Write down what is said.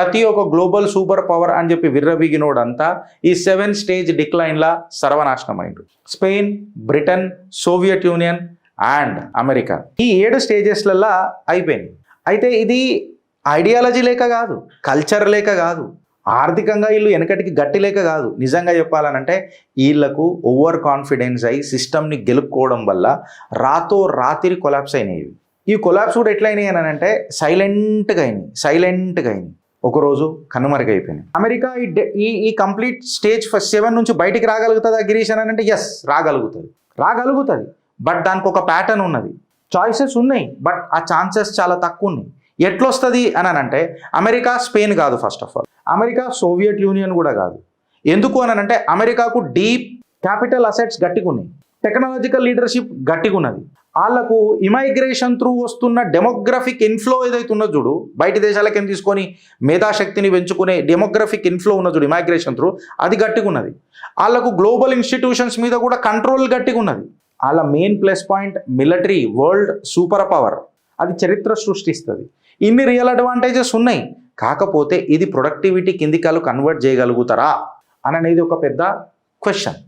ప్రతి ఒక్క global super power అని చెప్పి విర్రవీగినోడంతా ఈ 7 స్టేజ్ డిక్లైన్లా సర్వనాశనమైండు. Spain, Britain, Soviet Union and America ఈ 7 స్టేజెస్లల్లా అయిపోయింది. అయితే ఇది ఐడియాలజీ లేక కాదు, కల్చర్ లేక కాదు, ఆర్థికంగా వీళ్ళు వెనకటికి గట్టి లేక కాదు. నిజంగా చెప్పాలనంటే వీళ్లకు ఓవర్ కాన్ఫిడెన్స్ అయ్యి సిస్టమ్ని గెలుపుకోవడం వల్ల రాత్రి కొలాప్స్ అయినాయి. ఈ కొలాప్స్ కూడా ఎట్లయినాయి అని అంటే సైలెంట్గా అయినాయి. ఒకరోజు కనుమరుగైపోయినాయి. అమెరికా ఈ కంప్లీట్ స్టేజ్ 7 నుంచి బయటికి రాగలుగుతుందా గిరీష్ అని అంటే ఎస్, రాగలుగుతుంది. బట్ దానికి ఒక ప్యాటర్న్ ఉన్నది, చాయిసెస్ ఉన్నాయి, బట్ ఆ ఛాన్సెస్ చాలా తక్కువ ఉన్నాయి. ఎట్లొస్తుంది అని అంటే అమెరికా స్పెయిన్ కాదు, first of all America Soviet union కూడా కాదు. ఎందుకు అని అంటే అమెరికాకు డీప్ క్యాపిటల్ అసెట్స్ గట్టిగా ఉన్నాయి, టెక్నాలజికల్ లీడర్షిప్ గట్టిగా ఉన్నది. వాళ్ళకు ఇమైగ్రేషన్ త్రూ వస్తున్న డెమోగ్రఫిక్ ఇన్ఫ్లో ఏదైతే ఉన్నదో చూడు, బయట దేశాలకేం తీసుకొని మేధాశక్తిని పెంచుకునే డెమోగ్రఫిక్ ఇన్ఫ్లో ఉన్న చూడు ఇమైగ్రేషన్ త్రూ, అది గట్టిగా ఉన్నది. వాళ్ళకు గ్లోబల్ ఇన్స్టిట్యూషన్స్ మీద కూడా కంట్రోల్ గట్టిగా ఉన్నది. వాళ్ళ main plus point military, world super power, అది చరిత్ర సృష్టిస్తుంది. ఇన్ని రియల్ అడ్వాంటేజెస్ ఉన్నాయి. కాకపోతే ఇది ప్రొడక్టివిటీ కిందికాలు కన్వర్ట్ చేయగలుగుతారా అని అనేది ఒక పెద్ద క్వశ్చన్.